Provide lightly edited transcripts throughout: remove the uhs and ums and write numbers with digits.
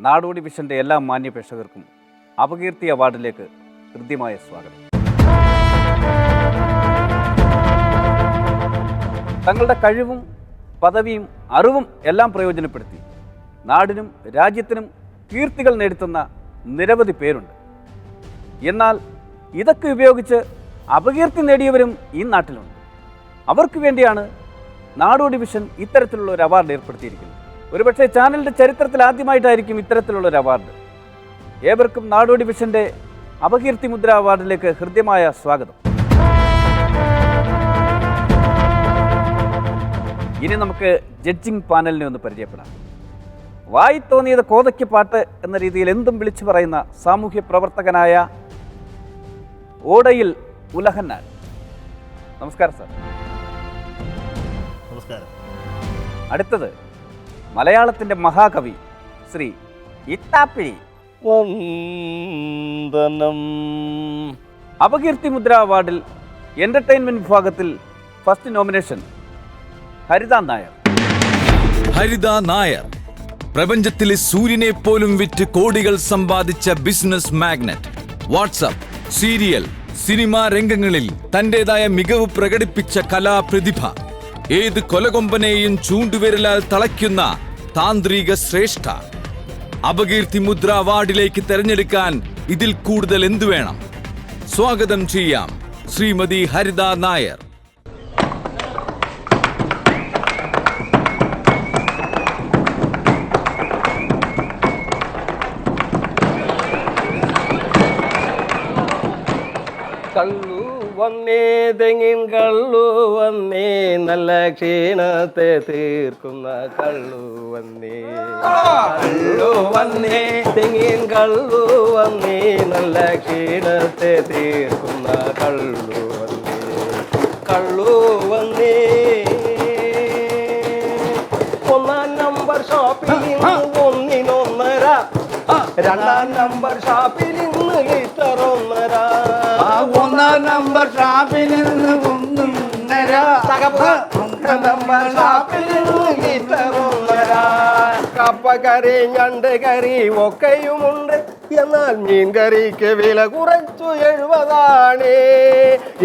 നാടോടി വിഷൻ്റെ എല്ലാ മാന്യ പ്രേക്ഷകർക്കും അപകീർത്തി അവാർഡിലേക്ക് ഹൃദ്യമായ സ്വാഗതം. തങ്ങളുടെ കഴിവും പദവിയും അറിവും എല്ലാം പ്രയോജനപ്പെടുത്തി നാടിനും രാജ്യത്തിനും കീർത്തികൾ നേടുത്തുന്ന നിരവധി പേരുണ്ട്. എന്നാൽ ഇതൊക്കെ ഉപയോഗിച്ച് അപകീർത്തി നേടിയവരും ഈ നാട്ടിലുണ്ട്. അവർക്ക് വേണ്ടിയാണ് നാടോടി വിഷൻ ഇത്തരത്തിലുള്ള ഒരു അവാർഡ് ഏർപ്പെടുത്തിയിരിക്കുന്നത്. ഒരുപക്ഷെ ചാനലിൻ്റെ ചരിത്രത്തിൽ ആദ്യമായിട്ടായിരിക്കും ഇത്തരത്തിലുള്ള ഒരു അവാർഡ്. ഏവർക്കും നാടോടി വിഷൻ്റെ അപകീർത്തി മുദ്ര അവാർഡിലേക്ക് ഹൃദ്യമായ സ്വാഗതം. ഇനി നമുക്ക് ജഡ്ജിങ് പാനലിനെ ഒന്ന് പരിചയപ്പെടാം. വായി തോന്നിയത് കോതയ്ക്ക് പാട്ട് എന്ന രീതിയിൽ എന്തും വിളിച്ചു പറയുന്ന സാമൂഹ്യ പ്രവർത്തകനായ ഓടയിൽ ഉലഹന്നാൻ. നമസ്കാരം സാർ. നമസ്കാരം. അടുത്തത് മലയാളത്തിൻ്റെ മഹാകവി ശ്രീ ഇത്താപ്പിഴി. വന്ദനം. അപകീർത്തി മുദ്ര അവാർഡിൽ എൻ്റർടൈൻമെൻറ്റ് വിഭാഗത്തിൽ ഫസ്റ്റ് നോമിനേഷൻ ഹരിത നായർ. ഹരിത നായർ പ്രപഞ്ചത്തിലെ സൂര്യനെ പോലും വിറ്റ് കോടികൾ സമ്പാദിച്ച business magnate. WhatsApp, serial, cinema രംഗങ്ങളിൽ തന്റേതായ മികവ് പ്രകടിപ്പിച്ച കലാപ്രതിഭ. ഏത് കൊലകൊമ്പനെയും ചൂണ്ടുവിരലാൽ തളയ്ക്കുന്ന താന്ത്രിക ശ്രേഷ്ഠ. അപകീർത്തി മുദ്ര അവാർഡിലേക്ക് തെരഞ്ഞെടുക്കാൻ ഇതിൽ കൂടുതൽ എന്തു വേണം? സ്വാഗതം ചെയ്യാം ശ്രീമതി ഹരിത നായർ. കള്ളു വന്നേ തെങ്ങിൻ കള്ളു വന്നേ, നല്ല ക്ഷീണത്തെ തീർക്കുന്ന കള്ളു വന്നേ. കള്ളു വന്നേ തെങ്ങിൻ കള്ളു വന്നേ, നല്ല ക്ഷീണത്തെ തീർക്കുന്ന കള്ളു വന്നേ. കള്ളു വന്നേ. ഒന്നാം നമ്പർ ഷോപ്പിൽ നിന്ന് ഒന്നിനൊന്നര, രണ്ടാം നമ്പർ ഷാപ്പിൽ നിന്ന് ലിറ്റർ ഒന്നര, ഒന്നാം നമ്പർ ഷാപ്പിൽ നിന്ന് ഒന്നര, നമ്പർ ഷാപ്പിൽ നിന്ന് ലിറ്റർ ഒന്നര. കപ്പക്കറി ഞണ്ട് കറി ഒക്കെയുമുണ്ട്, എന്നാൽ മീൻ കറിക്ക് വില കുറച്ചു 70.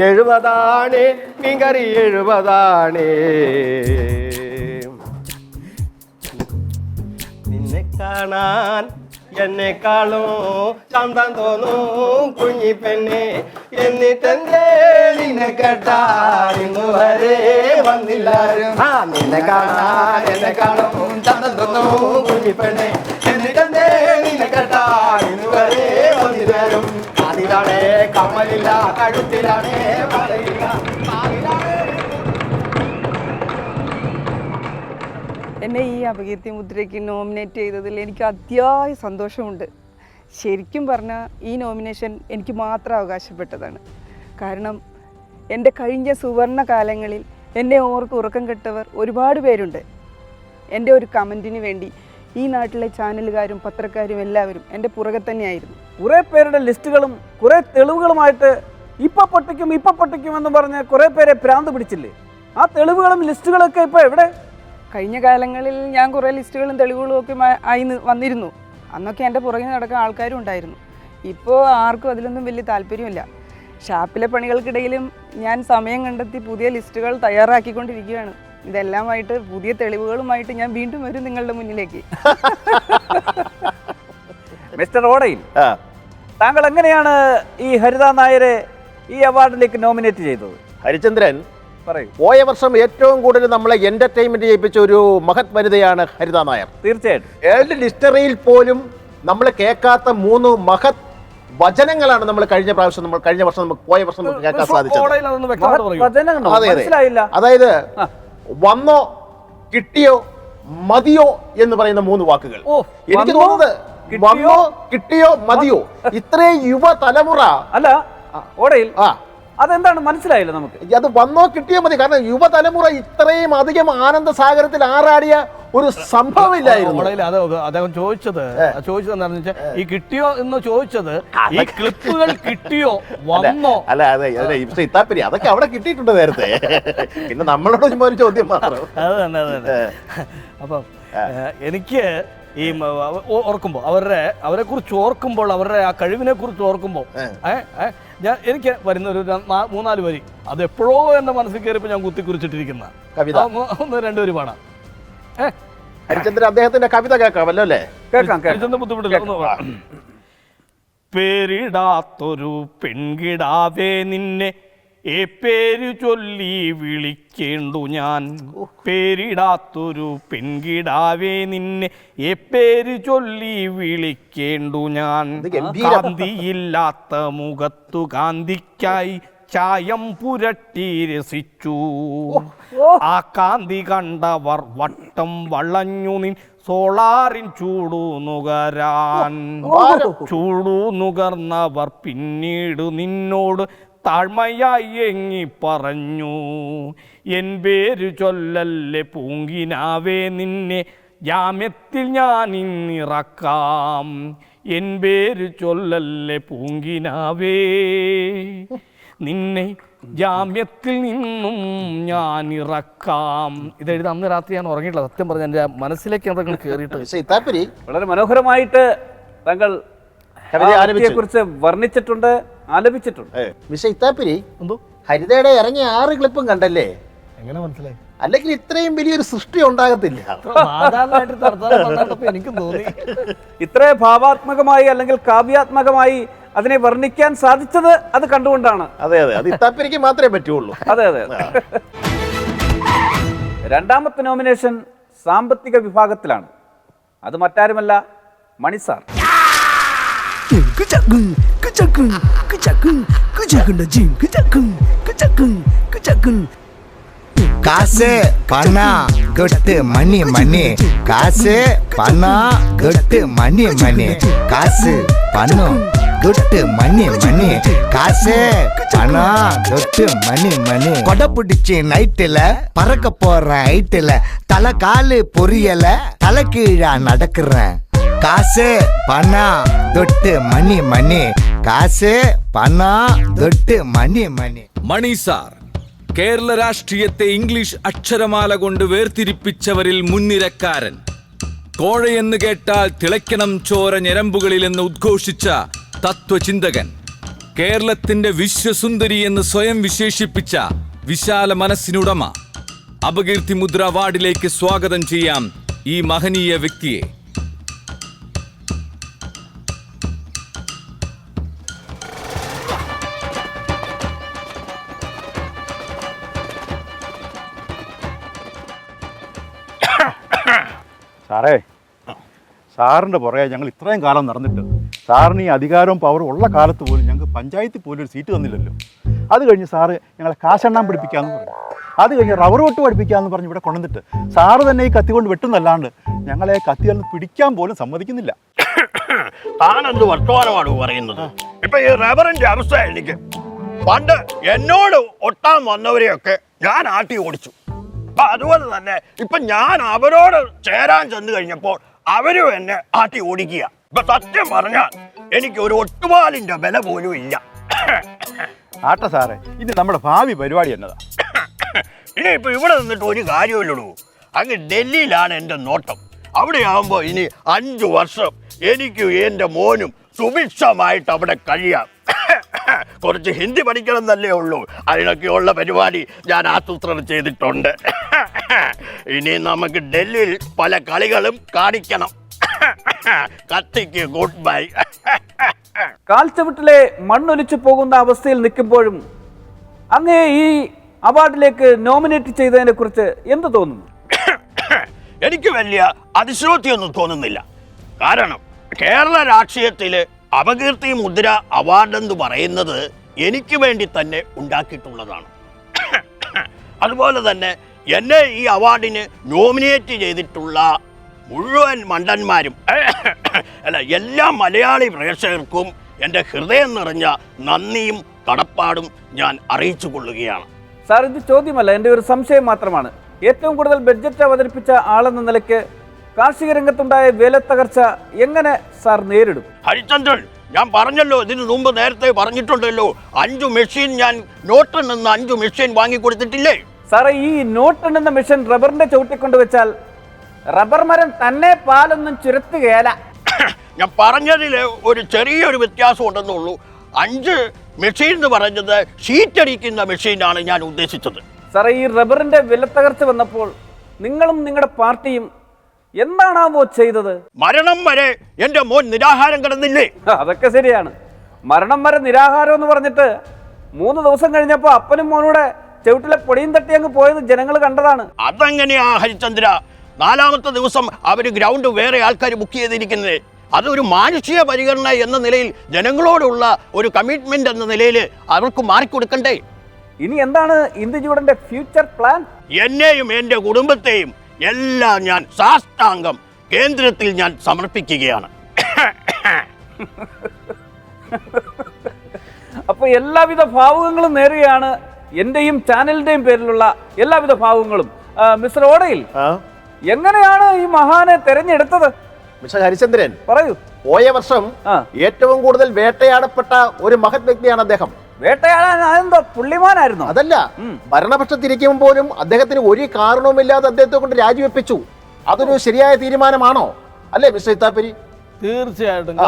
70 മീൻ കറി 70. നിന്നെ കാണാൻ എന്നെക്കാളും ചന്തം തോന്നും കുഞ്ഞിപ്പെണ്ണെ, എന്നിട്ടെന്തേ നിന്നെ കേട്ടാൽ ഇന്ന് വരെ വന്നില്ലാരും. നിന്നെ കാണാൻ എന്നെക്കാളും ചന്തം തോന്നും കുഞ്ഞിപ്പെണ്ണെ, എന്നിട്ടെന്തേ നിന്നെ കേട്ടാൽ ഇന്ന് വരെ വന്നില്ലാരും. അതിലാണേ കമ്മലില്ല, കഴുത്തിലാണേ മലയില്ല. എന്നെ ഈ അപകീർത്തി മുദ്രയ്ക്ക് നോമിനേറ്റ് ചെയ്തതിൽ എനിക്ക് അതിയായ സന്തോഷമുണ്ട്. ശരിക്കും പറഞ്ഞാൽ ഈ നോമിനേഷൻ എനിക്ക് മാത്രം അവകാശപ്പെട്ടതാണ്. കാരണം എൻ്റെ കഴിഞ്ഞ സുവർണ കാലങ്ങളിൽ എന്നെ ഓർക്ക് ഉറക്കം കെട്ടവർ ഒരുപാട് പേരുണ്ട്. എൻ്റെ ഒരു കമൻറ്റിന് വേണ്ടി ഈ നാട്ടിലെ ചാനലുകാരും പത്രക്കാരും എല്ലാവരും എൻ്റെ പുറകെ തന്നെയായിരുന്നു. കുറേ പേരുടെ ലിസ്റ്റുകളും കുറേ തെളിവുകളുമായിട്ട് ഇപ്പം പൊട്ടിക്കും എന്ന് പറഞ്ഞ് കുറേ പേരെ ഭ്രാന്ത് പിടിച്ചില്ലേ? ആ തെളിവുകളും ലിസ്റ്റുകളൊക്കെ ഇപ്പോൾ എവിടെ? കഴിഞ്ഞ കാലങ്ങളിൽ ഞാൻ കുറേ ലിസ്റ്റുകളും തെളിവുകളും ഒക്കെ ആയി വന്നിരുന്നു. അന്നൊക്കെ എൻ്റെ പുറകിൽ നടക്കാൻ ആൾക്കാരും ഉണ്ടായിരുന്നു. ഇപ്പോൾ ആർക്കും അതിലൊന്നും വലിയ താല്പര്യമില്ല. ഷാപ്പിലെ പണികൾക്കിടയിലും ഞാൻ സമയം കണ്ടെത്തി പുതിയ ലിസ്റ്റുകൾ തയ്യാറാക്കിക്കൊണ്ടിരിക്കുകയാണ്. ഇതെല്ലാമായിട്ട് പുതിയ തെളിവുകളുമായിട്ട് ഞാൻ വീണ്ടും വരും നിങ്ങളുടെ മുന്നിലേക്ക്. മിസ്റ്റർ ഓടയിൽ, താങ്കൾ എങ്ങനെയാണ് ഈ ഹരിത നായരെ ഈ അവാർഡിലേക്ക് നോമിനേറ്റ് ചെയ്തത്? ഹരിചന്ദ്രൻ, പറയൂ. പോയ വർഷം ഏറ്റവും കൂടുതൽ നമ്മളെ എന്റർടൈൻമെന്റ് ചെയ്യിപ്പിച്ച ഒരു മഹത് വനിതയാണ് ഹരിത നായർ. തീർച്ചയായിട്ടും. വേൾഡ് ഹിസ്റ്ററിയിൽ പോലും നമ്മൾ കേൾക്കാത്ത 3 മഹത് വചനങ്ങളാണ് നമ്മൾ കഴിഞ്ഞ വർഷം നമുക്ക് പോയ വർഷം നമുക്ക് കേൾക്കാൻ സാധിച്ചത്. അതായത് വന്നോ, കിട്ടിയോ, മതിയോ എന്ന് പറയുന്ന 3 വാക്കുകൾ. എനിക്ക് തോന്നുന്നത് വന്നോ, കിട്ടിയോ, മതിയോ, ഇത്രയും യുവതലമുറ അല്ല ഓടയിൽ അതെന്താണ് മനസ്സിലായില്ല നമുക്ക്. അത് വന്നോ കിട്ടിയോ മതി. കാരണം യുവതലമുറ ഇത്രയും അധികം ആനന്ദ സാഗരത്തിൽ ആറാടിയ ഒരു സംഭവം ഇല്ലായിരുന്നു. അദ്ദേഹം ചോദിച്ചത് എന്താണെന്ന് വെച്ചാൽ ഈ കിട്ടിയോ എന്ന് ചോദിച്ചത് ഈ ക്ലിപ്പുകൾ കിട്ടിയോ വന്നോ അല്ല. അതെ ഇത്താപ്പരി അതൊക്കെ അവിടെ കിട്ടിയിട്ടുണ്ട് നേരത്തെ. പിന്നെ നമ്മളോട് ഒരു ചോദ്യം മാത്രം. അത് തന്നെ. അപ്പം എനിക്ക് ഓർക്കുമ്പോൾ അവരെ കുറിച്ച് ഓർക്കുമ്പോൾ, അവരുടെ ആ കഴിവിനെ കുറിച്ച് ഓർക്കുമ്പോൾ എനിക്ക് വരുന്ന ഒരു 3-4 വരി അത് എപ്പോഴോ എന്റെ മനസ്സിൽ കയറിയപ്പോൾ ഞാൻ കുത്തിക്കുറിച്ചിട്ടിരിക്കുന്ന കവിത 1-2 വരി പാടാം. ഹരിചന്ദ്രൻ അദ്ദേഹത്തിന്റെ കവിത കേൾക്കാമല്ലോ അല്ലേ? ഹരിചന്ദ്രൻ ബുദ്ധിമുട്ടില്ല. പേരിടാത്തൊരു പെൺകിടാവേ നിന്നെ പേരു ചൊല്ലി വിളിക്കേണ്ടു ഞാൻ. പേരിടാത്തൊരു പെൺകിടാവേ നിന്നെ പേരു ചൊല്ലി വിളിക്കേണ്ടു ഞാൻ. കാന്തിയില്ലാത്ത മുഖത്തു കാന്തിക്കായി ചായം പുരട്ടി രസിച്ചു. ആ കാന്തി കണ്ടവർ വട്ടം വളഞ്ഞു നിൻ സോളാറിൻ ചൂടു നുകരാൻ. ചൂടു നുകർന്നവർ പിന്നീട് നിന്നോട് താഴ്മയായി എങ്ങി പറഞ്ഞു, എൻ പേര് ചൊല്ലല്ലേ പൂങ്കിനാവേ നിന്നെ ജാമ്യത്തിൽ ഞാൻ ഇന്നിറക്കാം. എൻ പേര് ചൊല്ലല്ലേ പൂങ്കിനാവേ നിന്നെ ജാമ്യത്തിൽ നിന്നും ഞാൻ ഇറക്കാം. ഇതെഴുതി അന്ന് രാത്രി ഞാൻ ഉറങ്ങിയിട്ടില്ല. സത്യം പറഞ്ഞ എൻ്റെ മനസ്സിലേക്ക് എന്തെങ്കിലും കയറിയിട്ട് വളരെ മനോഹരമായിട്ട് താങ്കൾ കുറിച്ച് വർണ്ണിച്ചിട്ടുണ്ട്, ആലപിച്ചിട്ടുണ്ട്. മിസ്റ്റർ ഇത്താപ്പിരി, ഹരിതയുടെ ഇറങ്ങിയ 6 ക്ലിപ്പും കണ്ടല്ലേ? എങ്ങനെ മനസ്സിലായി? അല്ലെങ്കിൽ ഇത്രയും വലിയൊരു സൃഷ്ടി ഉണ്ടാകത്തില്ല. എനിക്ക് തോന്നി ഇത്ര ഭാവാത്മകമായി അല്ലെങ്കിൽ കാവ്യാത്മകമായി അതിനെ വർണ്ണിക്കാൻ സാധിച്ചത് അത് കണ്ടുകൊണ്ടാണ്. അതെ അതെ, അത് ഇത്താപ്പിരിക്ക് മാത്രമേ പറ്റുള്ളൂ. അതെ അതെ. രണ്ടാമത്തെ നോമിനേഷൻ സാമ്പത്തിക വിഭാഗത്തിലാണ്. അത് മറ്റാരുമല്ല, മണി സാർ. காசு பணம் கொட்டு மணி மணி, காசு பணம் கொட்டு மணி மணி, காசு பணம் கொட்டு மணி மணி, காசு பணம் கொட்டு மணி மணி. கொடை பிடிச்சி நைட்டுல பறக்க போறேன் ஹைட்டுல, தலை காலு பொரியல தலை கீழா நடக்கிறேன். காசு பணம் தொட்டு மணி மணி, காசு பணம் தொட்டு மணி மணി. മണി സാർ കേരള രാഷ്ട്രീയത്തെ ഇംഗ്ലീഷ് അക്ഷരമാല കൊണ്ട് വേർതിരിപ്പിച്ചവരിൽ മുൻനിരക്കാരൻ. കോഴയെന്ന് കേട്ടാൽ തിളയ്ക്കണം ചോര ഞരമ്പുകളിലെന്ന് ഉദ്ഘോഷിച്ച തത്വചിന്തകൻ. കേരളത്തിന്റെ വിശ്വസുന്ദരി എന്ന് സ്വയം വിശേഷിപ്പിച്ച വിശാല മനസ്സിനുടമ. അപകീർത്തി മുദ്ര അവാർഡിലേക്ക് സ്വാഗതം ചെയ്യാം ഈ മഹനീയ വ്യക്തിയെ. സാറേ, സാറിൻ്റെ പുറകെ ഞങ്ങൾ ഇത്രയും കാലം നടന്നിട്ട് സാറിന് ഈ അധികാരവും പവറും ഉള്ള കാലത്ത് പോലും ഞങ്ങൾക്ക് പഞ്ചായത്തിൽ പോലും ഒരു സീറ്റ് തന്നില്ലല്ലോ. അത് കഴിഞ്ഞ് സാറ് ഞങ്ങളെ കാശെണ്ണാൻ പഠിപ്പിക്കാമെന്ന് പറഞ്ഞു, അത് കഴിഞ്ഞ് റബ്ബർ വെട്ട് പഠിപ്പിക്കാമെന്ന് പറഞ്ഞ് ഇവിടെ കൊണ്ടുവന്നിട്ട് സാറ് തന്നെ ഈ കത്തി കൊണ്ട് വെട്ടുന്നല്ലാണ്ട് ഞങ്ങളെ കത്തികളിൽ പിടിക്കാൻ പോലും സമ്മതിക്കുന്നില്ല. താനെന്ത് വർത്തമാനമാണ് പറയുന്നത്? ഇപ്പൊ ഈ റബ്ബറിന്റെ അവസ്ഥ എനിക്ക് പണ്ട് എന്നോട് ഒട്ടാൻ വന്നവരെയൊക്കെ ഞാൻ ആട്ടി ഓടിച്ചു. അതുപോലെ തന്നെ ഇപ്പൊ ഞാൻ അവരോട് ചേരാൻ ചെന്ന് കഴിഞ്ഞപ്പോൾ അവരും എന്നെ ആട്ടി ഓടിക്കുക. ഇപ്പൊ സത്യം പറഞ്ഞാൽ എനിക്ക് ഒരു ഒട്ടുപാലിന്റെ വില പോലും ഇല്ല. ആട്ട സാറേ, ഇത് നമ്മുടെ ഭാവി പരിപാടി എന്നതാ. ഇനി ഇപ്പൊ ഇവിടെ നിന്നിട്ട് ഒരു കാര്യമില്ലടൂ. അങ്ങ് ഡൽഹിയിലാണ് എൻ്റെ നോട്ടം. അവിടെ ആകുമ്പോൾ ഇനി 5 വർഷം എനിക്കും എൻ്റെ മോനും സുഭിക്ഷമായിട്ട് അവിടെ കഴിയാം. കുറച്ച് ഹിന്ദി പഠിക്കണം എന്നല്ലേ ഉള്ളൂ. അതിനൊക്കെയുള്ള പരിപാടി ഞാൻ ആസൂത്രണം ചെയ്തിട്ടുണ്ട്. ഇനി നമുക്ക് ഡൽഹിയിൽ പല കളികളും കാണിക്കണം. കത്തിക്ക് ഗുഡ് ബൈ. കാൽച്ചവിട്ടിലെ മണ്ണൊലിച്ചു പോകുന്ന അവസ്ഥയിൽ നിൽക്കുമ്പോഴും അങ്ങേ ഈ അവാർഡിലേക്ക് നോമിനേറ്റ് ചെയ്തതിനെ കുറിച്ച് എന്ത് തോന്നുന്നു? എനിക്ക് വലിയ അതിശയോക്തിയൊന്നും തോന്നുന്നില്ല. കാരണം കേരള രാഷ്ട്രീയത്തില് അപകീർത്തി മുദ്ര അവാർഡ് എന്ന് പറയുന്നത് എനിക്ക് വേണ്ടി തന്നെ ഉണ്ടാക്കിയിട്ടുള്ളതാണ്. അതുപോലെ തന്നെ എന്നെ ഈ അവാർഡിന് നോമിനേറ്റ് ചെയ്തിട്ടുള്ള മുഴുവൻ മണ്ടന്മാരും അല്ല എല്ലാ മലയാളി പ്രേക്ഷകർക്കും എൻ്റെ ഹൃദയം നിറഞ്ഞ നന്ദിയും കടപ്പാടും ഞാൻ അറിയിച്ചു കൊള്ളുകയാണ്. സാർ, ഇത് ചോദ്യമല്ല, എൻ്റെ ഒരു സംശയം മാത്രമാണ്. ഏറ്റവും കൂടുതൽ ബഡ്ജറ്റ് അവതരിപ്പിച്ച ആളെന്ന നിലയ്ക്ക് കാർഷിക രംഗത്തുണ്ടായ വിലത്തകർച്ച എങ്ങനെ സാർ നേരിടും? ഹരിചന്ദ്രൻ, ഞാൻ പറഞ്ഞല്ലോ, ഇതിന് മുമ്പ് നേരത്തെ പറഞ്ഞിട്ടുണ്ടല്ലോ, 5 മെഷീൻ ഞാൻ നോട്ട് നിന്ന് 5 മെഷീൻ വാങ്ങിക്കൊടുത്തിട്ടില്ലേ? സാറേ, ഈ നോട്ട് എണ്ണുന്ന മെഷീൻ റബ്ബറിന്റെ ചവിട്ടിക്കൊണ്ട് വെച്ചാൽ റബ്ബർ മരം തന്നെ പാലൊന്നും ചുരത്തുകയല്ല. ഞാൻ പറഞ്ഞതിൽ ഒരു ചെറിയൊരു വ്യത്യാസം ഉണ്ടെന്നുള്ളൂ. 5 മെഷീൻ എന്ന് പറഞ്ഞത് ഷീറ്റടിക്കുന്ന മെഷീനാണ് ഞാൻ ഉദ്ദേശിച്ചത്. സാറേ, ഈ റബ്ബറിന്റെ വിലത്തകർച്ച വന്നപ്പോൾ നിങ്ങളും നിങ്ങളുടെ പാർട്ടിയും എന്താണാവോ ചെയ്തത്? മരണം വരെ എൻ്റെ മോൻ നിരാഹാരം കിടന്നില്ലേ? അതൊക്കെ ശരിയാണ്. മരണം വരെ നിരാഹാരം എന്ന് പറഞ്ഞിട്ട് 3 ദിവസം കഴിഞ്ഞപ്പോൾ അപ്പനും മോനൂടെ ചവിട്ടിലെ പൊടിയും തട്ടി അങ്ങ് പോയത് ജനങ്ങൾ കണ്ടതാണ്. അതെങ്ങനെയാ ഹരിചന്ദ്ര? 4ാമത്തെ ദിവസം അവർ ഗ്രൗണ്ട് വേറെ ആൾക്കാർ ബുക്ക് ചെയ്തിരിക്കുന്നത്. അതൊരു മാനുഷിക പരിഗണന എന്ന നിലയിൽ, ജനങ്ങളോടുള്ള ഒരു കമ്മിറ്റ്മെന്റ് എന്ന നിലയിൽ അവർക്ക് മാറിക്കൊടുക്കണ്ടേ? ഇനി എന്താണ് ഇന്ദുചൂടന്റെ ഫ്യൂച്ചർ പ്ലാൻ? എന്നെയും എൻ്റെ കുടുംബത്തെയും എല്ലാം ഞാൻ സാഷ്ടാംഗം കേന്ദ്രത്തിൽ ഞാൻ സമർപ്പിക്കുകയാണ്. അപ്പൊ എല്ലാവിധ ഭാവുകങ്ങളും നേരുകയാണ് എന്റെയും ചാനലിന്റെയും പേരിലുള്ള എല്ലാവിധ ഭാവുകങ്ങളും. മിസ്റ്റർ ഓടയിൽ, എങ്ങനെയാണ് ഈ മഹാനെ തെരഞ്ഞെടുത്തത്? മിസ്റ്റർ ഹരിചന്ദ്രൻ, പറയൂ. പോയ വർഷം ഏറ്റവും കൂടുതൽ വേട്ടയാടപ്പെട്ട ഒരു മഹത് വ്യക്തിയാണ് അദ്ദേഹം. വേട്ടയാടാൻ അതെന്തോ പുള്ളിമാനായിരുന്നു? അതല്ല, ഭരണപക്ഷത്തിരിക്കുമ്പോൾ പോലും അദ്ദേഹത്തിന് ഒരു കാരണവുമില്ലാതെ അദ്ദേഹത്തെ കൊണ്ട് രാജിവെപ്പിച്ചു. അതൊരു ശരിയായ തീരുമാനമാണോ? അല്ലേ മിസ്റ്റർ ഇത്താപ്പരി? തീർച്ചയായിട്ടും.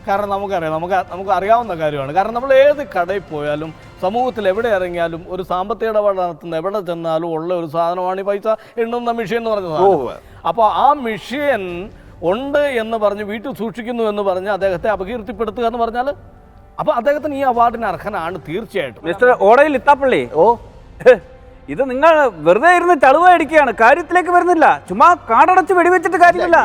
കാരണം നമുക്കറിയാം, നമുക്ക് അറിയാവുന്ന കാര്യമാണ്. കാരണം നമ്മൾ ഏത് കടയിൽ പോയാലും സമൂഹത്തിൽ എവിടെ ഇറങ്ങിയാലും ഒരു സാമ്പത്തിക ഇടപാട് നടത്തുന്ന എവിടെ ചെന്നാലും ഉള്ള ഒരു സാധനമാണ് ഈ പൈസ എണ്ണുന്ന മെഷീൻ എന്ന് പറഞ്ഞത്. അപ്പോൾ ആ മെഷീൻ ഉണ്ട് എന്ന് പറഞ്ഞ് വീട്ടിൽ സൂക്ഷിക്കുന്നു എന്ന് പറഞ്ഞ് അദ്ദേഹത്തെ അപകീർത്തിപ്പെടുത്തുക എന്ന് പറഞ്ഞാൽ അപ്പോൾ അദ്ദേഹത്തിന് ഈ അവാർഡിന് അർഹനാണ് തീർച്ചയായിട്ടും. മിസ്റ്റർ ഓടയിൽ ഇത്താപ്പള്ളി, ഇത് നിങ്ങൾ വെറുതെ ഇരുന്ന് ചളുവ അടിക്കുകയാണ്, കാര്യത്തിലേക്ക് വരുന്നില്ല. ചുമ്മാ കാടടച്ച് വെടിവെച്ചിട്ട് കാര്യമില്ല,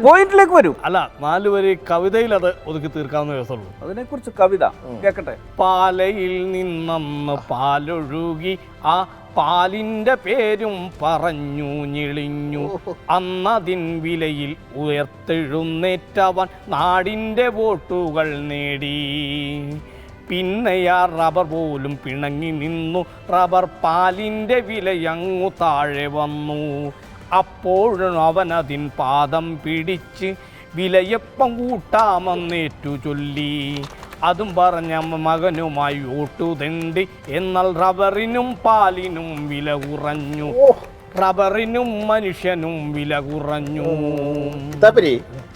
പോയിന്റിലേക്ക് വരും. അല്ല, 4 വരി കവിതയിൽ അത് ഒതുക്കി തീർക്കാവുന്ന ദിവസമുള്ളൂ. അതിനെക്കുറിച്ച് കവിത കേൾക്കട്ടെ. പാലയിൽ നിന്നന്ന് പാലൊഴുകി, ആ പാലിന്റെ പേരും പറഞ്ഞു ഞെളിഞ്ഞു, അന്നതിൻ വിലയിൽ ഉയർത്തെഴുന്നേറ്റവൻ നാടിന്റെ വോട്ടുകൾ നേടി. പിന്നെയാ റബ്ബർ പോലും പിണങ്ങി നിന്നു, റബ്ബർ പാലിന്റെ വിലയങ്ങു താഴെ വന്നു. അപ്പോഴും അവനതിൻ പാദം പിടിച്ച് വിലയപ്പം കൂട്ടാമെന്നേറ്റു ചൊല്ലി. അതും പറഞ്ഞ മകനുമായി വോട്ടു തെണ്ടി, എന്നാൽ റബ്ബറിനും പാലിനും വില കുറഞ്ഞു, റബ്ബറിനും മനുഷ്യനും വില കുറഞ്ഞു.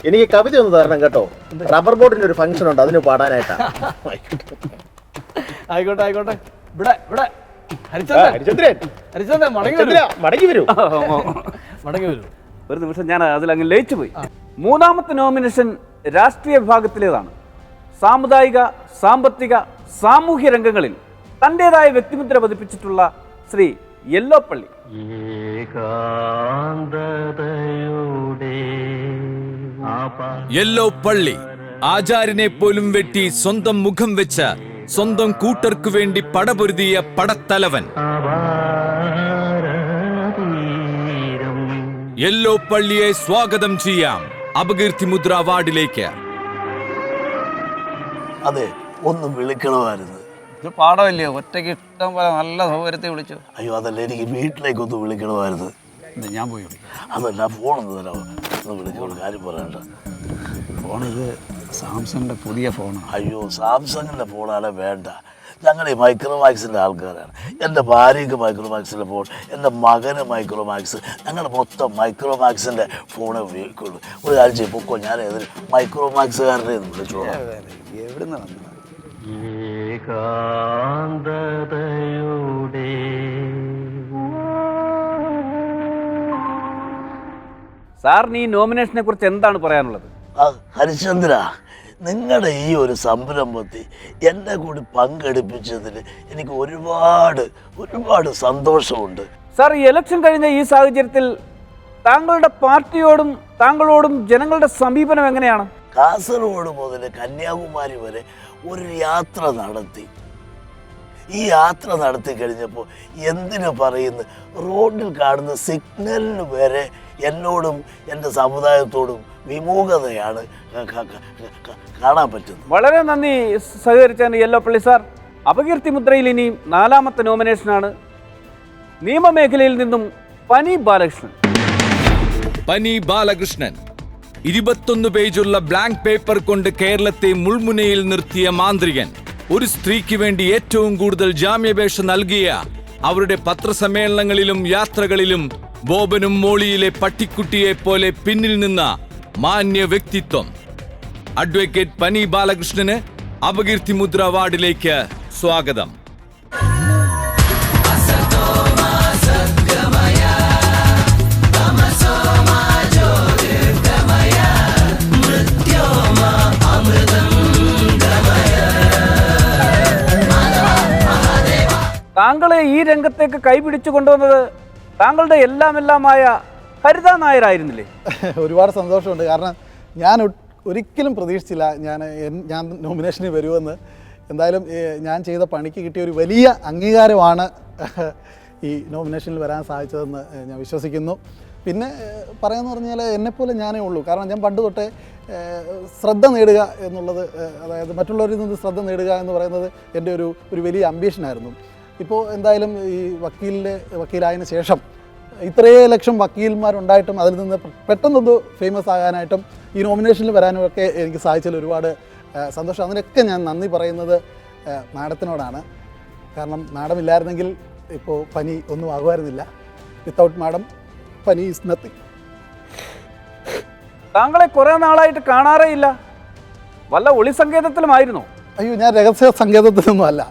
എനിക്ക് കവിത ഒന്ന് തരണം കേട്ടോ. റബ്ബർ ബോർഡിന്റെ ഒരു ഫംഗ്ഷൻ ഉണ്ട്, അതിന് പാടാനായിട്ടാ. ആയിക്കോട്ടെ. ഇവിടെ ഹരിചന്ദ്രൻ മടങ്ങി വരൂ. ഒരു നിമിഷം, ഞാൻ അതിലങ്ങ് ലയിച്ചു പോയി. 3ാമത്തെ നോമിനേഷൻ രാഷ്ട്രീയ വിഭാഗത്തിലേതാണ്. സാമുദായിക, സാമ്പത്തിക, സാമൂഹ്യ രംഗങ്ങളിൽ തൻ്റെതായ വ്യക്തിമുദ്ര പതിപ്പിച്ചിട്ടുള്ള ശ്രീ യെല്ലോപ്പള്ളി. യെല്ലോപ്പള്ളി ആചാര്യനെ പോലും വെട്ടി സ്വന്തം മുഖം വെച്ച, സ്വന്തം കൂട്ടർക്കു വേണ്ടി പടപൊരുതിയ പടത്തലവൻ. യെല്ലോപ്പള്ളിയെ സ്വാഗതം ചെയ്യാം അപകീർത്തി മുദ്ര അവാർഡിലേക്ക്. അതെ, ഒന്ന് വിളിക്കണമായിരുന്നു. ഇത് പാടമല്ലയോ, ഒറ്റയ്ക്ക് ഇഷ്ടം പോലെ നല്ല സൗകര്യത്തിൽ വിളിച്ചു. അയ്യോ അതല്ല, എനിക്ക് വീട്ടിലേക്കൊന്ന് വിളിക്കണമായിരുന്നു. ഞാൻ പോയി വിളിക്കാം. അതല്ല, ഫോണൊന്ന് തരാമോ? ഒന്ന് വിളിക്കണ കാര്യം പറയണ്ട. ഫോണിത് സാംസങ്ങിൻ്റെ പുതിയ ഫോണാണ്. അയ്യോ, സാംസങ്ങിൻ്റെ ഫോണാണ് വേണ്ട. ഞങ്ങൾ ഈ മൈക്രോമാക്സിൻ്റെ ആൾക്കാരാണ്. എൻ്റെ ഭാര്യയ്ക്ക് മൈക്രോമാക്സിൻ്റെ ഫോൺ, എൻ്റെ മകന് മൈക്രോമാക്സ്, ഞങ്ങൾ മൊത്തം മൈക്രോമാക്സിൻ്റെ ഫോണേ ഉപയോഗിക്കുള്ളൂ. ഒരു കാര്യം ചെയ്യപ്പോൾ ഞാൻ ഏതൊരു മൈക്രോമാക്സുകാരനെ ഒന്ന് വിളിച്ചോളാം. എവിടുന്ന് വന്നു? സാറിന് ഈ നോമിനേഷനെ കുറിച്ച് എന്താണ് പറയാനുള്ളത്? ഹരിചന്ദ്ര, നിങ്ങളുടെ ഈ ഒരു സംരംഭത്തിൽ എന്നെ കൂടി പങ്കെടുപ്പിച്ചതിൽ എനിക്ക് ഒരുപാട് സന്തോഷമുണ്ട്. സാർ, ഈ ഇലക്ഷൻ കഴിഞ്ഞ ഈ സാഹചര്യത്തിൽ താങ്കളുടെ പാർട്ടിയോടും താങ്കളോടും ജനങ്ങളുടെ സമീപനം എങ്ങനെയാണ്? കാസർഗോഡ് മുതൽ കന്യാകുമാരി വരെ ഒരു യാത്ര നടത്തി. ഈ യാത്ര നടത്തി കഴിഞ്ഞപ്പോൾ എന്തിനു പറയുന്നു, റോഡിൽ കാണുന്ന സിഗ്നലിന് വരെ എന്നോടും എൻ്റെ സമുദായത്തോടും വിമുഖതയാണ് കാണാൻ പറ്റുന്നത്. വളരെ നന്ദി സഹകരിച്ചാണ് യെല്ലോപ്പള്ളി സാർ. അപകീർത്തി മുദ്രയിൽ ഇനി 4ാമത്തെ നോമിനേഷനാണ്. നിയമമേഖലയിൽ നിന്നും പനി ബാലകൃഷ്ണൻ 21 പേജുള്ള ബ്ലാങ്ക് പേപ്പർ കൊണ്ട് കേരളത്തെ മുൾമുനയിൽ നിർത്തിയ മാന്ത്രികൻ. ഒരു സ്ത്രീക്ക് വേണ്ടി ഏറ്റവും കൂടുതൽ ജാമ്യാപേക്ഷ നൽകിയ, അവരുടെ പത്രസമ്മേളനങ്ങളിലും യാത്രകളിലും ബോബനും മോളിയിലെ പട്ടിക്കുട്ടിയെ പോലെ പിന്നിൽ നിന്ന മാന്യ വ്യക്തിത്വം അഡ്വക്കേറ്റ് പനി ബാലകൃഷ്ണന് അപകീർത്തി മുദ്ര അവാർഡിലേക്ക് സ്വാഗതം. താങ്കളെ ഈ രംഗത്തേക്ക് കൈപിടിച്ചു കൊണ്ടുവന്നത് താങ്കളുടെ എല്ലാമായ ഹരിത നായരായിരുന്നില്ലേ? ഒരുപാട് സന്തോഷമുണ്ട്. കാരണം ഞാൻ ഒരിക്കലും പ്രതീക്ഷിച്ചില്ല ഞാൻ നോമിനേഷന് വരുമെന്ന്. എന്തായാലും ഞാൻ ചെയ്ത പണിക്ക് കിട്ടിയ ഒരു വലിയ അംഗീകാരമാണ് ഈ നോമിനേഷനിൽ വരാൻ സാധിച്ചതെന്ന് ഞാൻ വിശ്വസിക്കുന്നു. പിന്നെ പറയാമെന്ന് പറഞ്ഞാൽ എന്നെപ്പോലെ ഞാനേ ഉള്ളൂ. കാരണം ഞാൻ പണ്ട് തൊട്ടേ ശ്രദ്ധ നേടുക എന്നുള്ളത്, അതായത് മറ്റുള്ളവരിൽ നിന്ന് ശ്രദ്ധ നേടുക എന്ന് പറയുന്നത് എൻ്റെ ഒരു വലിയ അംബീഷനായിരുന്നു. ഇപ്പോൾ എന്തായാലും ഈ വക്കീലായതിനു ശേഷം ഇത്രയേ ലക്ഷം വക്കീൽമാരുണ്ടായിട്ടും അതിൽ നിന്ന് പെട്ടെന്നൊന്ന് ഫേമസ് ആകാനായിട്ടും ഈ നോമിനേഷനിൽ വരാനും ഒക്കെ എനിക്ക് സാധിച്ചതിൽ ഒരുപാട് സന്തോഷം. അതിനൊക്കെ ഞാൻ നന്ദി പറയുന്നത് മാഡത്തിനോടാണ്. കാരണം മാഡം ഇല്ലായിരുന്നെങ്കിൽ ഇപ്പോൾ പനി ഒന്നും ആകുമായിരുന്നില്ല. വിത്തൗട്ട് മാഡം പനി ഈസ് നത്തിങ്. താങ്കളെ കുറേ നാളായിട്ട് കാണാറേ ഇല്ല. വല്ല ഒളി സങ്കേതത്തിലുമായിരുന്നോ? അയ്യോ, ഞാൻ രഹസ്യ സങ്കേതത്തിലൊന്നും അല്ല.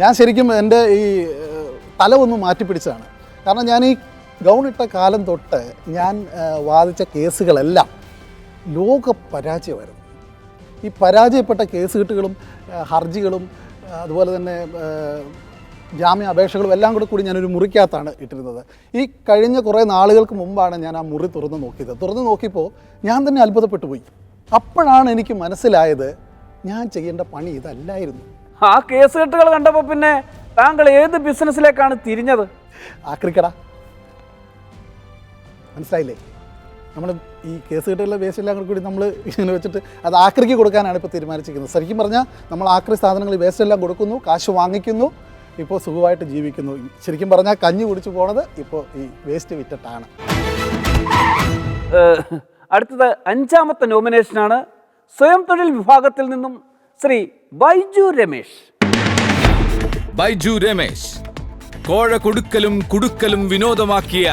ഞാൻ ശരിക്കും എൻ്റെ ഈ തല ഒന്ന് മാറ്റിപ്പിടിച്ചതാണ്. കാരണം ഞാൻ ഈ ഗൗണിട്ട കാലം തൊട്ട് ഞാൻ വാദിച്ച കേസുകളെല്ലാം ലോക പരാജയമായിരുന്നു. ഈ പരാജയപ്പെട്ട കേസ് കെട്ടുകളും ഹർജികളും അതുപോലെ തന്നെ ജാമ്യാപേക്ഷകളും എല്ലാം കൂടി ഞാനൊരു മുറിക്കകത്താണ് ഇട്ടിരുന്നത്. ഈ കഴിഞ്ഞ കുറേ നാളുകൾക്ക് മുമ്പാണ് ഞാൻ ആ മുറി തുറന്ന് നോക്കിയത്. തുറന്ന് നോക്കിയപ്പോൾ ഞാൻ തന്നെ അത്ഭുതപ്പെട്ടു പോയി. അപ്പോഴാണ് എനിക്ക് മനസ്സിലായത് ഞാൻ ചെയ്യേണ്ട പണി ഇതല്ലായിരുന്നു. ആ കേസ് കെട്ടുകൾ കണ്ടപ്പോൾ പിന്നെ താങ്കൾ ഏത് ബിസിനസ്സിലേക്കാണ് തിരിഞ്ഞത്? ആക്രിക്കട. മനസ്സിലായില്ലേ? നമ്മൾ ഈ കേസ് കെട്ടുകളിലെ വേസ്റ്റ് എല്ലാം കൂടി നമ്മൾ ഇങ്ങനെ വെച്ചിട്ട് അത് ആക്രിക്ക് കൊടുക്കാനാണ് ഇപ്പോൾ തീരുമാനിച്ചിരിക്കുന്നത്. ശരിക്കും പറഞ്ഞാൽ നമ്മൾ ആക്രി സാധനങ്ങൾ വേസ്റ്റ് എല്ലാം കൊടുക്കുന്നു, കാശ് വാങ്ങിക്കുന്നു, ഇപ്പോൾ സുഖമായിട്ട് ജീവിക്കുന്നു. ശരിക്കും പറഞ്ഞാൽ കഞ്ഞി കുടിച്ചു പോണത് ഇപ്പോൾ ഈ വേസ്റ്റ് വിറ്റിട്ടാണ്. അടുത്തത് 5ാമത്തെ നോമിനേഷനാണ്. സ്വയം തൊഴിൽ വിഭാഗത്തിൽ നിന്നും ശ്രീ ബൈജു രമേശ്. ബൈജു രമേശ് കോഴ കൊടുക്കലും കുടുക്കലും വിനോദമാക്കിയ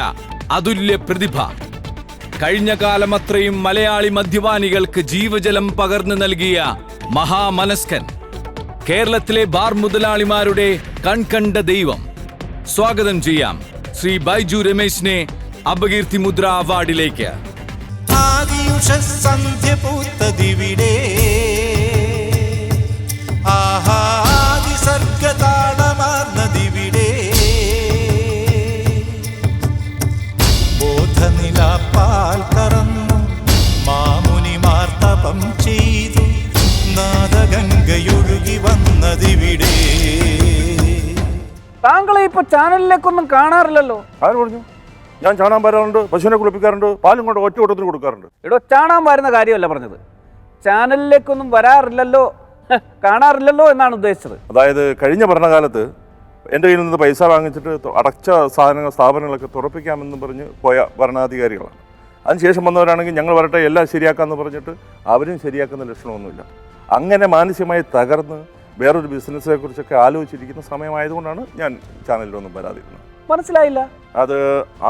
അതുല്യ പ്രതിഭ. കഴിഞ്ഞ കാലമത്രയും മലയാളി മദ്യപാനികൾക്ക് ജീവജലം പകർന്നു നൽകിയ മഹാമനസ്കൻ. കേരളത്തിലെ ബാർ മുതലാളിമാരുടെ കൺകണ്ട ദൈവം. സ്വാഗതം ചെയ്യാം ശ്രീ ബൈജു രമേശിനെ അപകീർത്തി മുദ്ര അവാർഡിലേക്ക്. ബോധനിലാപ്പാൽ കറന്നു മാമുനിമാർ തപം ചെയ്തു നാദഗംഗയൊഴുകി വന്നതിവിടെ. താങ്കളെ ഇപ്പൊ ചാനലിലേക്കൊന്നും കാണാറില്ലല്ലോ. ആര് പറഞ്ഞു? ഞാൻ ചാണാൻ വരാറുണ്ട്, പശുവിനെ കുളിപ്പിക്കാറുണ്ട്, പാലും കൊണ്ട് ഒറ്റ ഓട്ടത്തിന് കൊടുക്കാറുണ്ട്. എടോ, ചാണാൻ വരുന്ന കാര്യമല്ല പറഞ്ഞത്. ചാനലിലേക്കൊന്നും വരാറില്ലല്ലോ, കാണാറില്ലല്ലോ എന്നാണ് ഉദ്ദേശിച്ചത്. അതായത് കഴിഞ്ഞ ഭരണകാലത്ത് എൻ്റെ കയ്യിൽ നിന്ന് പൈസ വാങ്ങിച്ചിട്ട് അടച്ച സ്ഥാപനങ്ങളൊക്കെ തുറപ്പിക്കാമെന്ന് പറഞ്ഞ് പോയ ഭരണാധികാരികളാണ്. അതിനുശേഷം വന്നവരാണെങ്കിൽ ഞങ്ങൾ വരട്ടെ എല്ലാം ശരിയാക്കാമെന്ന് പറഞ്ഞിട്ട് അവരും ശരിയാക്കുന്ന ലക്ഷണമൊന്നുമില്ല. അങ്ങനെ മാനസികമായി തകർന്ന് വേറൊരു ബിസിനസ്സിനെ കുറിച്ചൊക്കെ ആലോചിച്ചിരിക്കുന്ന സമയമായതുകൊണ്ടാണ് ഞാൻ ചാനലിലൊന്നും വരാതിരുന്നത്. മനസ്സിലായില്ല. അത്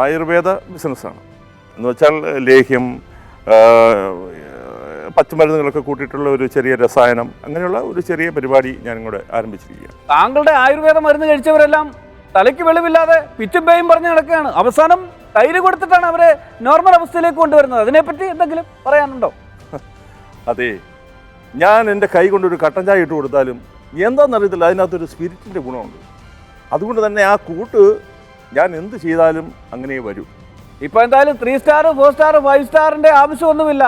ആയുർവേദ ബിസിനസ്സാണ്. എന്ന് വെച്ചാൽ ലേഹ്യം, പച്ചമരുന്നുകളൊക്കെ കൂട്ടിയിട്ടുള്ള ഒരു ചെറിയ രസായനം, അങ്ങനെയുള്ള ഒരു ചെറിയ പരിപാടി ഞാൻ ഇങ്ങോട്ട് ആരംഭിച്ചിരിക്കുകയാണ്. താങ്കളുടെ ആയുർവേദ മരുന്ന് കഴിച്ചവരെല്ലാം തലയ്ക്ക് വെളിവില്ലാതെ പിച്ചും പേയും പറഞ്ഞ് നടക്കുകയാണ്. അവസാനം തൈര് കൊടുത്തിട്ടാണ് അവരെ നോർമൽ അവസ്ഥയിലേക്ക് കൊണ്ടുവരുന്നത്. അതിനെപ്പറ്റി എന്തെങ്കിലും പറയാനുണ്ടോ? അതെ, ഞാൻ എൻ്റെ കൈ കൊണ്ടൊരു കട്ടൻ ചായ ഇട്ട് കൊടുത്താലും എന്താണെന്നറിയത്തില്ല, അതിനകത്തൊരു സ്പിരിറ്റിൻ്റെ ഗുണമുണ്ട്. അതുകൊണ്ട് തന്നെ ആ കൂട്ട് ഞാൻ എന്ത് ചെയ്താലും അങ്ങനെ വരും. ഇപ്പോൾ എന്തായാലും 3 സ്റ്റാർ 4 സ്റ്റാർ 5 സ്റ്റാറിൻ്റെ ആവശ്യമൊന്നുമില്ല.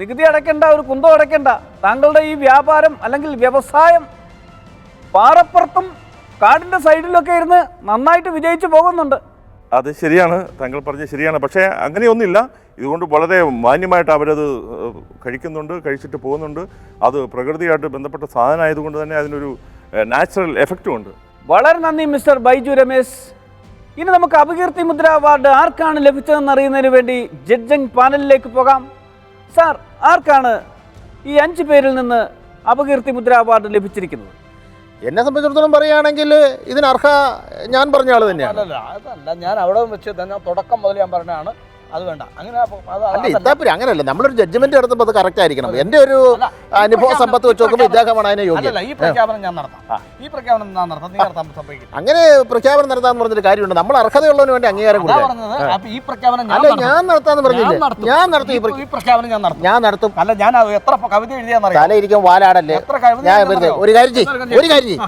നികുതി അടയ്ക്കേണ്ട, ഒരു കുന്തം അടയ്ക്കേണ്ട. താങ്കളുടെ ഈ വ്യാപാരം അല്ലെങ്കിൽ വ്യവസായം പാറപ്പുറത്തും കാടിൻ്റെ സൈഡിലൊക്കെ ഇരുന്ന് നന്നായിട്ട് വിജയിച്ചു പോകുന്നുണ്ട്. അത് ശരിയാണ്, താങ്കൾ പറഞ്ഞത് ശരിയാണ്. പക്ഷേ അങ്ങനെയൊന്നുമില്ല. ഇതുകൊണ്ട് വളരെ മാന്യമായിട്ട് അവരത് കഴിക്കുന്നുണ്ട്, കഴിച്ചിട്ട് പോകുന്നുണ്ട്. അത് പ്രകൃതിയായിട്ട് ബന്ധപ്പെട്ട സാധനമായതുകൊണ്ട് തന്നെ അതിനൊരു നാച്ചുറൽ എഫക്റ്റും ഉണ്ട്. വളരെ നന്ദി മിസ്റ്റർ ബൈജു രമേശ്. ഇനി നമുക്ക് അപകീർത്തി മുദ്ര അവാർഡ് ആർക്കാണ് ലഭിച്ചതെന്ന് അറിയുന്നതിന് വേണ്ടി ജഡ്ജിംഗ് പാനലിലേക്ക് പോകാം. സാർ, ആർക്കാണ് ഈ 5 പേരിൽ നിന്ന് അപകീർത്തി മുദ്ര അവാർഡ് ലഭിച്ചിരിക്കുന്നത്? എന്നെ സംബന്ധിച്ചിടത്തോളം പറയുകയാണെങ്കിൽ ഇതിനർഹ ഞാൻ പറഞ്ഞ ആൾ തന്നെയാണ്. അല്ലല്ല അതല്ല, ഞാൻ അവിടെ വെച്ച് തന്നെ തുടക്കം മുതൽ ഞാൻ പറഞ്ഞതാണ് അത് വേണ്ട. അങ്ങനെ അല്ല ഇത്താപ്പുരി അങ്ങനെയല്ല, നമ്മളൊരു ജഡ്ജ്മെന്റ് എടുത്തപ്പോൾ അത് കറക്റ്റ് ആയിരിക്കണം. എൻ്റെ ഒരു അനുഭവ സമ്പത്ത് വെച്ച് നോക്കുമ്പോൾ ഇദ്ദേഹമാണ് അതിനെ യോഗ്യം. ഈ പ്രഖ്യാപനം ഞാൻ നടത്താം, ഈ പ്രഖ്യാപനം ഞാൻ നടത്താം, നീ നടത്താൻ സംഭവിക്കില്ല. അങ്ങനെ പ്രഖ്യാപനം നടത്താന്ന് പറഞ്ഞൊരു കാര്യമുണ്ട്. നമ്മൾ അർഹതയുള്ളതിന് വേണ്ടി അംഗീകാരം കൊടുക്കുക. ഈ പ്രഖ്യാപനം ഞാൻ നടത്താന്ന് പറഞ്ഞില്ലേ? ഞാൻ നടത്തും. ഈ പ്രഖ്യാപനം ഞാൻ നടത്തും. അല്ല ഞാൻ എത്ര കവിത എഴുതിയാന്നറിയാം. തലയിരിക്കും വാലാടല്ലേ. ഞാൻ വെറുതെ ഒരു കാര്യം ചെയ്യും,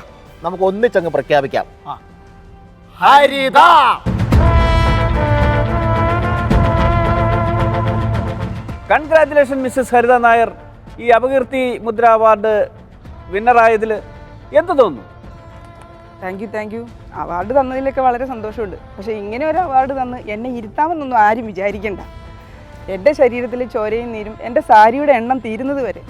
നമുക്ക് ഒന്നിച്ചങ്ങ് പ്രഖ്യാപിക്കാം. ഹരിത കൺഗ്രാറ്റുലേഷൻ മിസ്സസ് ഹരിത നായർ. ഈ അപകീർത്തി മുദ്ര അവാർഡ് വിന്നറായതിൽ എന്ത് തോന്നുന്നു? Thank you. അവാർഡ് തന്നതിലൊക്കെ വളരെ സന്തോഷമുണ്ട്. പക്ഷേ ഇങ്ങനെ ഒരു അവാർഡ് തന്ന് എന്നെ ഇരുത്താമെന്നൊന്നും ആരും വിചാരിക്കണ്ട. എൻ്റെ ശരീരത്തിൽ ചോരയും നീരും എൻ്റെ സാരിയുടെ എണ്ണം തീരുന്നത് വരെ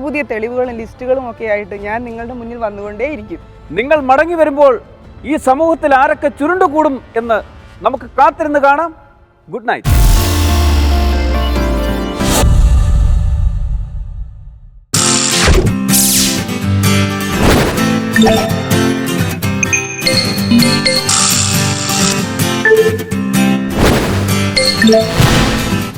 പുതിയ തെളിവുകളും ലിസ്റ്റുകളും ഒക്കെ ആയിട്ട് ഞാൻ നിങ്ങളുടെ മുന്നിൽ വന്നുകൊണ്ടേയിരിക്കും. നിങ്ങൾ മടങ്ങി വരുമ്പോൾ ഈ സമൂഹത്തിൽ ആരൊക്കെ ചുരുണ്ടുകൂടും എന്ന് നമുക്ക് കാത്തിരുന്ന് കാണാം. Good night.